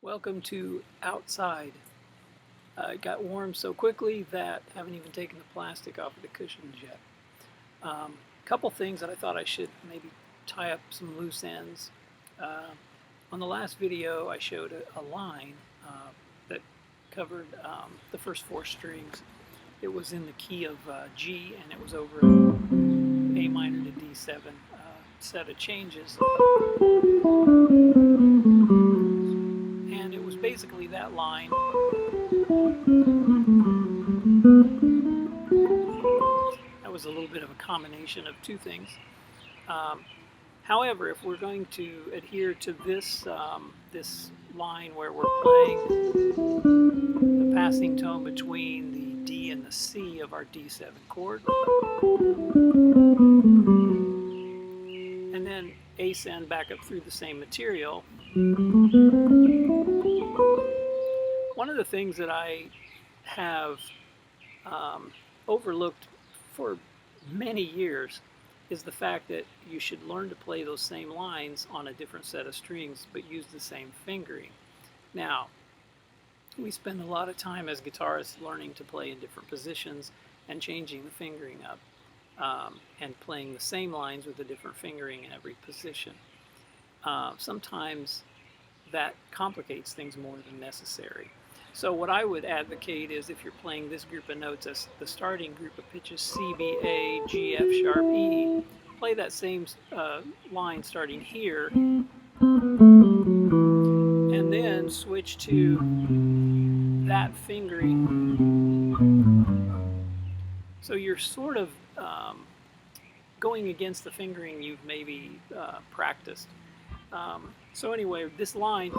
Welcome to outside. It got warm so quickly that I haven't even taken the plastic off of the cushions yet. Couple things that I thought I should maybe tie up some loose ends. On the last video I showed a line that covered the first four strings. It was in the key of G, and it was over A minor to D7 set of changes. And it was basically that line. That was a little bit of a combination of two things. However, if we're going to adhere to this this line where we're playing the passing tone between the D and the C of our D7 chord, and then ascend back up through the same material, one of the things that I have overlooked for many years is the fact that you should learn to play those same lines on a different set of strings but use the same fingering. Now, we spend a lot of time as guitarists learning to play in different positions and changing the fingering up and playing the same lines with a different fingering in every position. Sometimes that complicates things more than necessary. So what I would advocate is, if you're playing this group of notes as the starting group of pitches, C, B, A, G, F sharp, E, play that same line starting here, and then switch to that fingering. So you're sort of going against the fingering you've maybe practiced. So anyway, this line,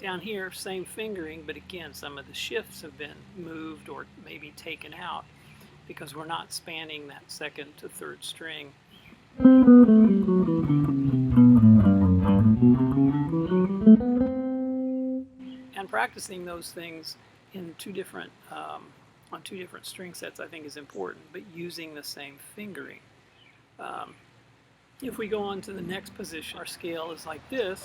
down here, same fingering, but again, some of the shifts have been moved or maybe taken out because we're not spanning that second to third string. And practicing those things in on two different string sets, I think, is important, but using the same fingering. If we go on to the next position, our scale is like this.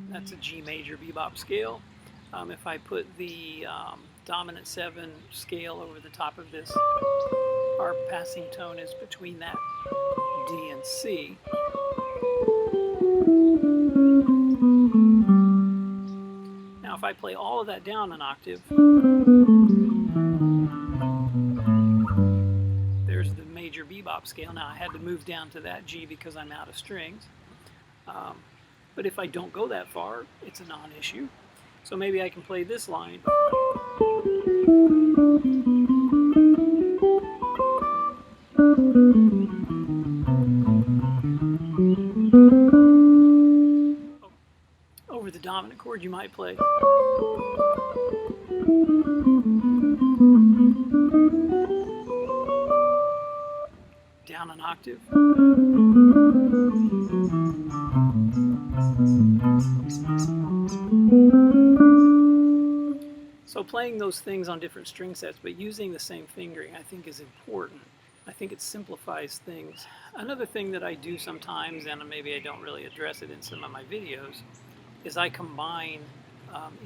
That's a G major bebop scale. If I put the dominant 7 scale over the top of this, our passing tone is between that D and C. Now if I play all of that down an octave, there's the major bebop scale. Now I had to move down to that G because I'm out of strings. But if I don't go that far, it's a non-issue. So maybe I can play this line. Over the dominant chord, you might play. Down an octave. So playing those things on different string sets but using the same fingering, I think, is important. I think it simplifies things. Another thing that I do sometimes, and maybe I don't really address it in some of my videos, is I combine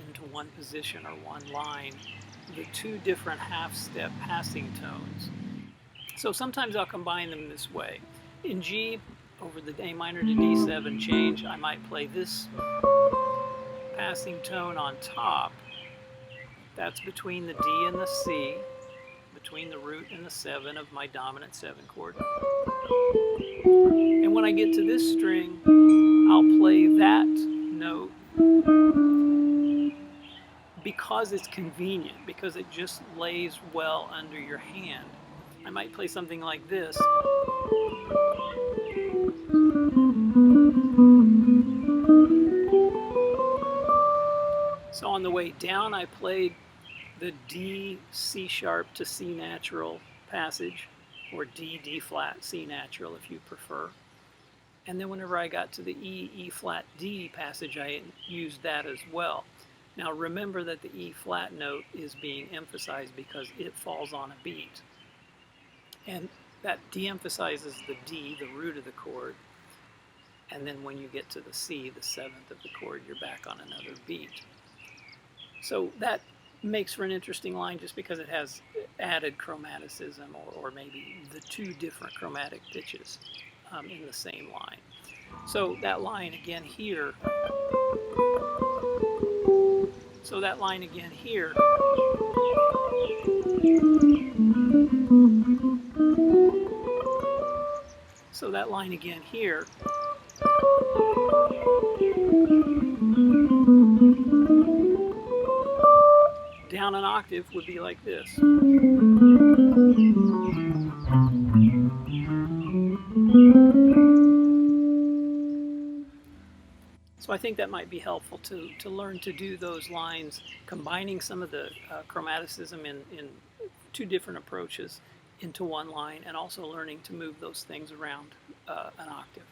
into one position or one line the two different half-step passing tones. So sometimes I'll combine them this way. In G, over the A minor to D7 change, I might play this passing tone on top. That's between the D and the C, between the root and the 7 of my dominant 7 chord. And when I get to this string, I'll play that note because it's convenient, because it just lays well under your hand. I might play something like this. So on the way down, I played the D, C sharp to C natural passage, or D, D flat, C natural if you prefer. And then whenever I got to the E, E flat, D passage, I used that as well. Now remember that the E flat note is being emphasized because it falls on a beat. And that de-emphasizes the D, the root of the chord, and then when you get to the C, the seventh of the chord, you're back on another beat. So that makes for an interesting line just because it has added chromaticism, or maybe the two different chromatic pitches in the same line. So that line again here, so that line again here, so that line again here, down an octave would be like this. So I think that might be helpful to learn to do those lines, combining some of the chromaticism in two different approaches into one line, and also learning to move those things around an octave.